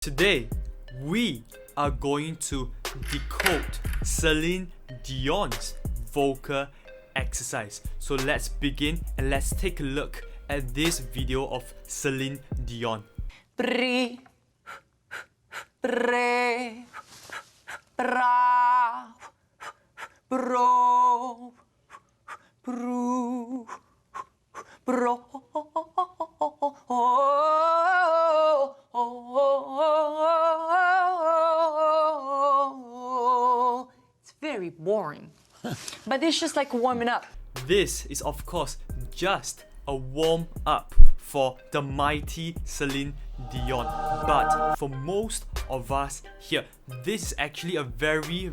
Today, we are going to decode Celine Dion's vocal exercise. So let's begin and let's take a look at this video of Celine Dion. Pri, pre, pra, pro, pru, pro. It's very boring. But it's just like warming up. This is of course just a warm up for the mighty Celine Dion. But for most of us here, this is actually a very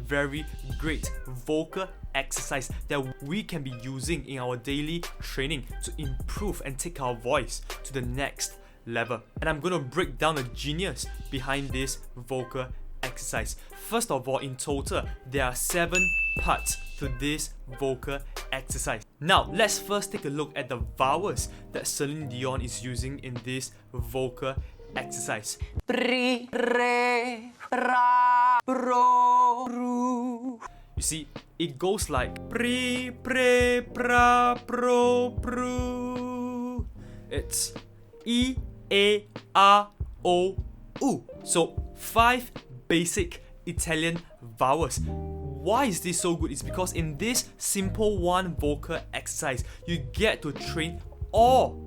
great vocal exercise that we can be using in our daily training to improve and take our voice to the next level. And I'm gonna break down the genius behind this vocal exercise. First of all, in total, there are 7 parts to this vocal exercise. Now, let's first take a look at the vowels that Celine Dion is using in this vocal exercise. Pri, re, pra, pro, pru. You see, it goes like pre, pre, pra, pro, pru. It's E, A, R, O, U. So 5 basic Italian vowels. Why is this so good? It's because in this simple one vocal exercise, you get to train all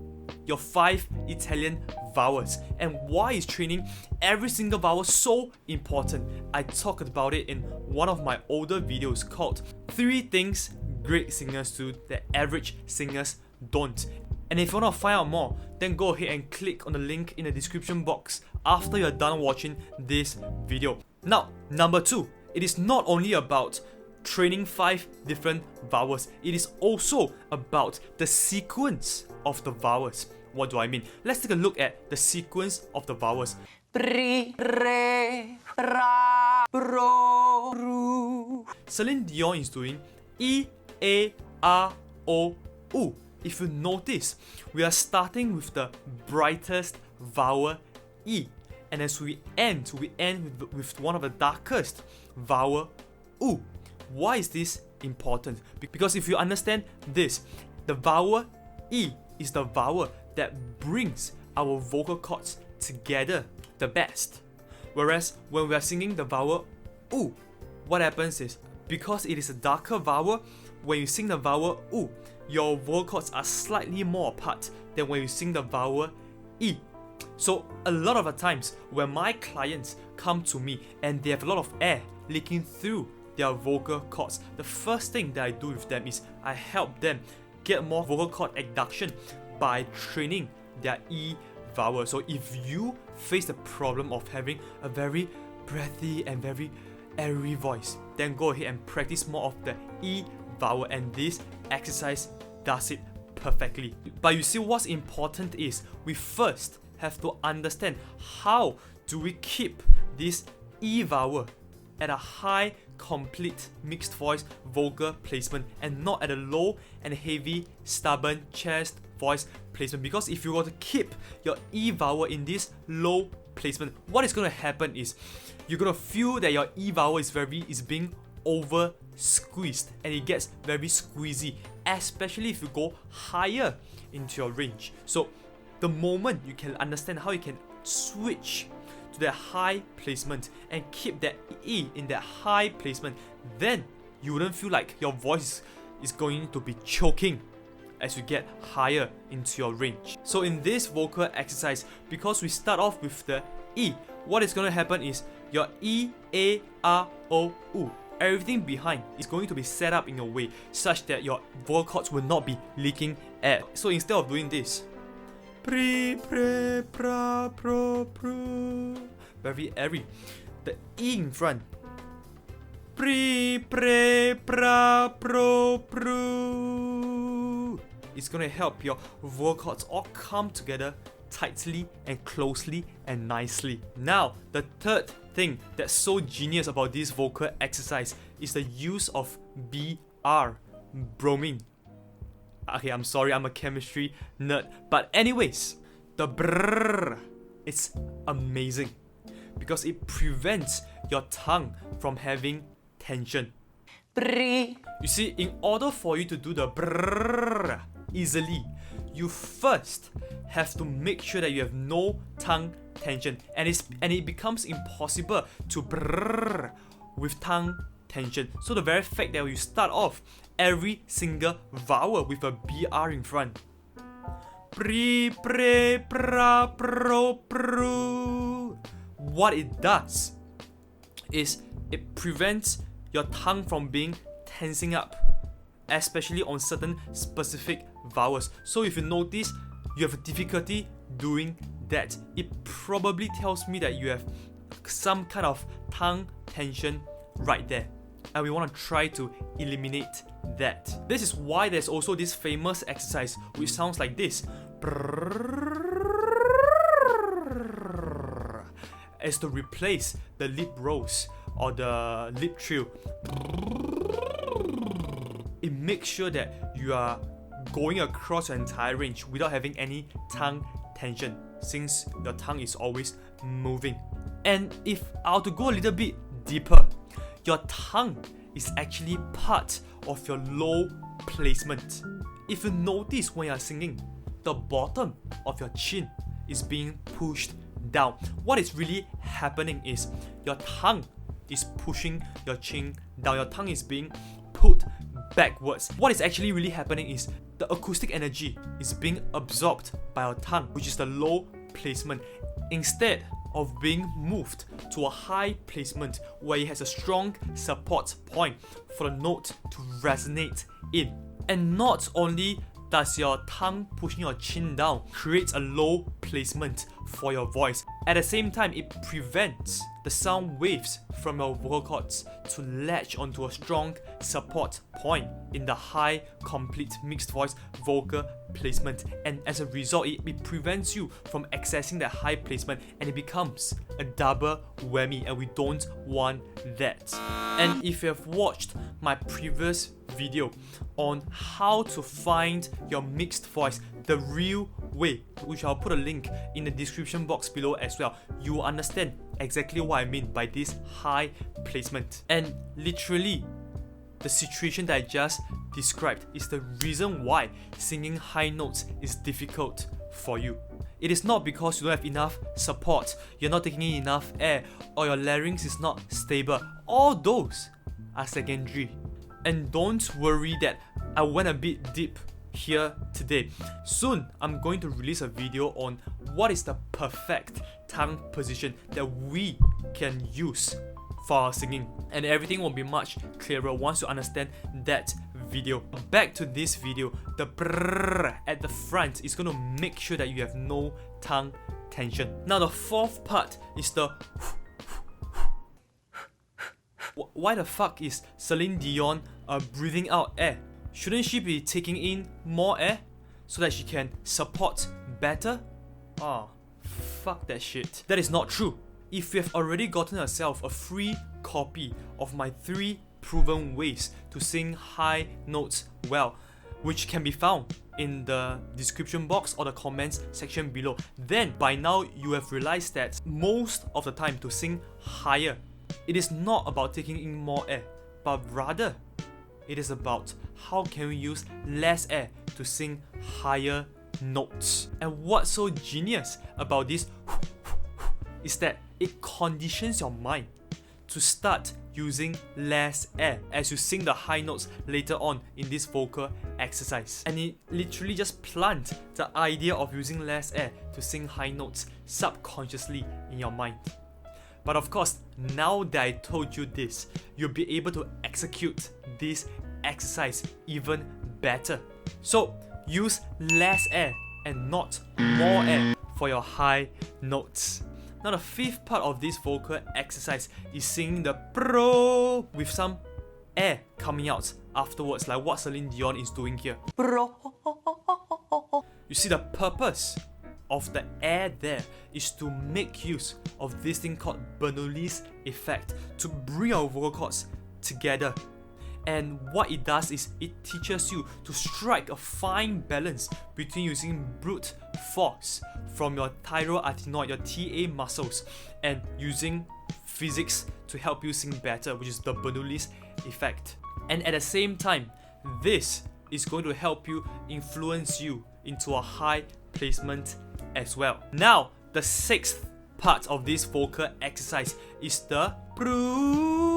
your 5 Italian vowels. And why is training every single vowel so important? I talked about it in one of my older videos called 3 Things Great Singers Do That Average Singers Don't. And if you want to find out more, then go ahead and click on the link in the description box after you're done watching this video. Now, number 2, it is not only about training 5 different vowels, it is also about the sequence of the vowels. What do I mean? Let's take a look at the sequence of the vowels. Pri, re, pra, pro, pru. Celine Dion is doing E, A, R, O, U. If you notice, we are starting with the brightest vowel E. And as we end with one of the darkest vowel U. Why is this important? Because if you understand this, the vowel E is the vowel that brings our vocal cords together the best. Whereas when we are singing the vowel U, what happens is, because it is a darker vowel, when you sing the vowel U, your vocal cords are slightly more apart than when you sing the vowel E. So a lot of the times when my clients come to me and they have a lot of air leaking through their vocal cords, the first thing that I do with them is I help them get more vocal cord adduction by training their E vowel. So if you face the problem of having a very breathy and very airy voice, then go ahead and practice more of the E vowel, and this exercise does it perfectly. But you see, what's important is we first have to understand how do we keep this E vowel at a high, complete, mixed voice vocal placement and not at a low and heavy, stubborn chest voice placement. Because if you were to keep your E vowel in this low placement, what is going to happen is you're going to feel that your E vowel is being over squeezed and it gets very squeezy, especially if you go higher into your range. So the moment you can understand how you can switch to that high placement and keep that E in that high placement, then you wouldn't feel like your voice is going to be choking as you get higher into your range. So in this vocal exercise, because we start off with the E, what is going to happen is your E, A, R, O, U, everything behind is going to be set up in a way such that your vocal cords will not be leaking air. So instead of doing this, pre, pre, pra, pro, pru, very airy, the E in front, pre, pre, pra, pro, pru, it's going to help your vocal cords all come together tightly and closely and nicely. Now, the third thing that's so genius about this vocal exercise is the use of BR, bromine. Okay, I'm sorry, I'm a chemistry nerd. But anyways, the brrrr, it's amazing. because it prevents your tongue from having tension. Brrr. You see, in order for you to do the brrr easily, you first have to make sure that you have no tongue tension, and it becomes impossible to brrr with tongue tension. So the very fact that you start off every single vowel with a BR in front, pre, pre, pra, pro, pru, what it does is it prevents your tongue from being tensing up, especially on certain specific vowels. So if you notice you have a difficulty doing that, it probably tells me that you have some kind of tongue tension right there, and we want to try to eliminate that. This is why there's also this famous exercise which sounds like this, as to replace the lip rolls or the lip trill. It makes sure that you are going across your entire range without having any tongue tension, since your tongue is always moving. And if I were to go a little bit deeper, your tongue is actually part of your low placement. If you notice when you're singing, the bottom of your chin is being pushed down. What is really happening is your tongue is pushing your chin down. Your tongue is being put backwards. What is actually really happening is the acoustic energy is being absorbed by your tongue, which is the low placement, instead of being moved to a high placement where it has a strong support point for the note to resonate in. And not only does your tongue pushing your chin down create a low placement for your voice, at the same time it prevents the sound waves from your vocal cords to latch onto a strong support point in the high complete mixed voice vocal placement, and as a result it prevents you from accessing that high placement, and it becomes a double whammy, and we don't want that. And if you have watched my previous video on how to find your mixed voice the real way, which I'll put a link in the description box below as well, you will understand exactly what I mean by this high placement. And literally, the situation that I just described is the reason why singing high notes is difficult for you. It is not because you don't have enough support, you're not taking in enough air, or your larynx is not stable. All those are secondary. And don't worry that I went a bit deep here today. Soon I'm going to release a video on what is the perfect tongue position that we can use for our singing, and everything will be much clearer once you understand that video. Back to this video, the brrr at the front is going to make sure that you have no tongue tension. Now the fourth part is the why the fuck is Celine Dion breathing out air? Shouldn't she be taking in more air so that she can support better? Fuck that shit. That is not true. If you have already gotten yourself a free copy of my 3 proven ways to sing high notes well, which can be found in the description box or the comments section below, then by now you have realized that most of the time to sing higher, it is not about taking in more air, but rather it is about how can we use less air to sing higher notes. And what's so genius about this is that it conditions your mind to start using less air as you sing the high notes later on in this vocal exercise. And it literally just plants the idea of using less air to sing high notes subconsciously in your mind. But of course, now that I told you this, you'll be able to execute this exercise even better. So use less air and not more air for your high notes. Now the fifth part of this vocal exercise is singing the pro with some air coming out afterwards, like what Celine Dion is doing here. Bro. You see, the purpose of the air there is to make use of this thing called Bernoulli's effect, to bring our vocal cords together. And what it does is it teaches you to strike a fine balance between using brute force from your thyroarytenoid, your TA muscles, and using physics to help you sing better, which is the Bernoulli's effect. And at the same time, this is going to help you influence you into a high placement as well. Now, the sixth part of this vocal exercise is the broo.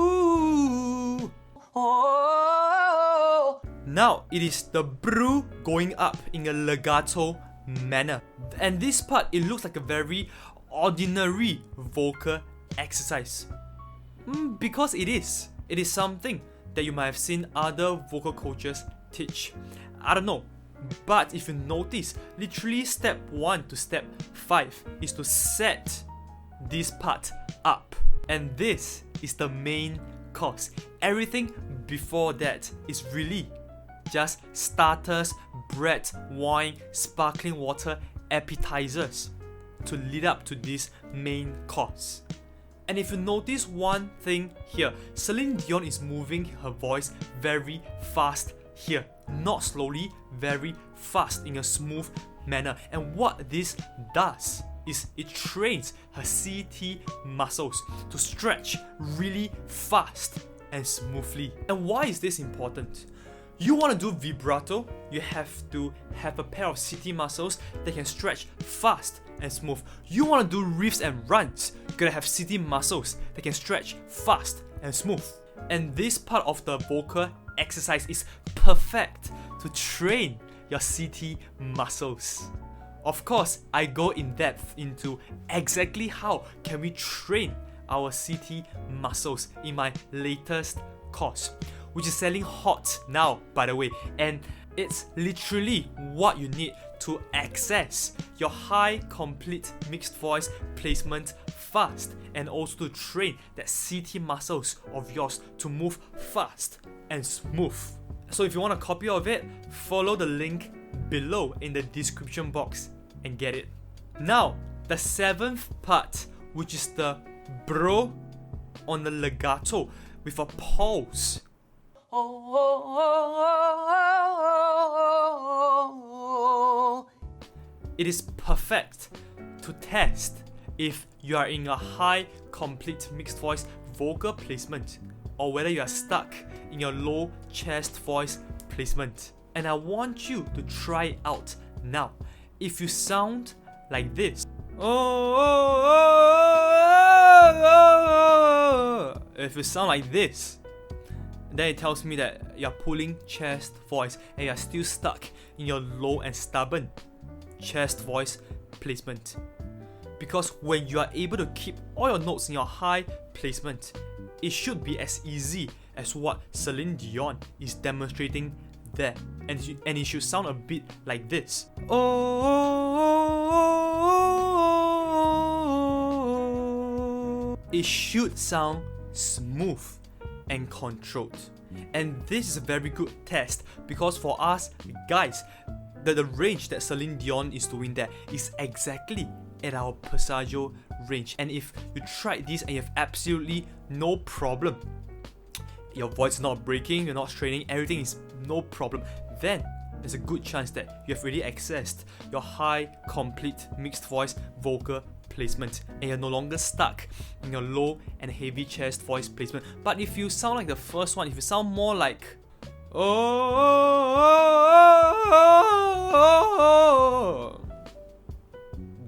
Now, it is the broo going up in a legato manner. And this part, it looks like a very ordinary vocal exercise. Because it is. It is something that you might have seen other vocal coaches teach. I don't know. But if you notice, literally step 1 to step 5 is to set this part up. And this is the main course. Everything before that is really just starters, bread, wine, sparkling water, appetizers to lead up to this main course. And if you notice one thing here, Celine Dion is moving her voice very fast here. Not slowly, very fast in a smooth manner. And what this does is it trains her CT muscles to stretch really fast and smoothly. And why is this important? You want to do vibrato, you have to have a pair of CT muscles that can stretch fast and smooth. You want to do riffs and runs, you gotta have CT muscles that can stretch fast and smooth. And this part of the vocal exercise is perfect to train your CT muscles. Of course, I go in depth into exactly how can we train our CT muscles in my latest course, which is selling hot now, by the way, and it's literally what you need to access your high complete mixed voice placement fast, and also to train that CT muscles of yours to move fast and smooth. So if you want a copy of it, follow the link below in the description box and get it. Now, the seventh part, which is the bro on the legato with a pulse. It is perfect to test if you are in a high complete mixed voice vocal placement or whether you are stuck in your low chest voice placement. And I want you to try it out now. If you sound like this, if you sound like this, then it tells me that you're pulling chest voice and you're still stuck in your low and stubborn chest voice placement. Because when you are able to keep all your notes in your high placement, it should be as easy as what Celine Dion is demonstrating there. And it should sound a bit like this. It should sound smooth and controlled. And this is a very good test because for us guys, the range that Celine Dion is doing there is exactly at our passaggio range. And if you tried this and you have absolutely no problem, your voice is not breaking, you're not straining, everything is no problem, then there's a good chance that you have already accessed your high complete mixed voice vocal placement and you're no longer stuck in your low and heavy chest voice placement. But if you sound like the first one, if you sound more like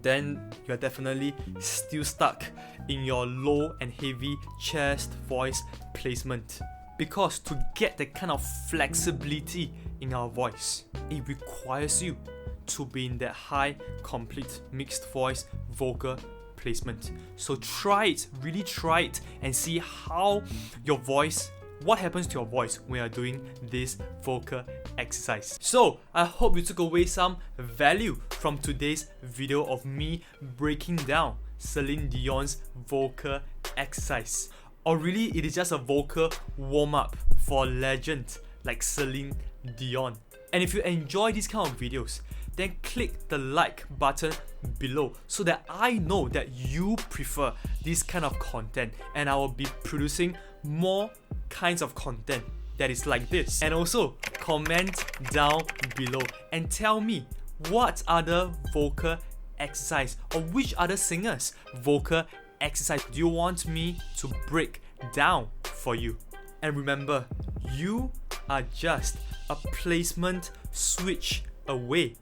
then you're definitely still stuck in your low and heavy chest voice placement. Because to get the kind of flexibility in our voice, it requires you to be in that high complete mixed voice vocal placement. So try it, really try it, and see how your voice, what happens to your voice when you're doing this vocal exercise. So I hope you took away some value from today's video of me breaking down Celine Dion's vocal exercise. Or really, it is just a vocal warm-up for a legend like Celine Dion. And if you enjoy these kind of videos, then click the like button below so that I know that you prefer this kind of content, and I will be producing more kinds of content that is like this. And also, comment down below and tell me what other vocal exercise or which other singers' vocal exercise do you want me to break down for you. And remember, you are just a placement switch away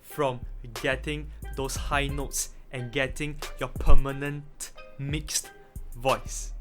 from getting those high notes and getting your permanent mixed voice.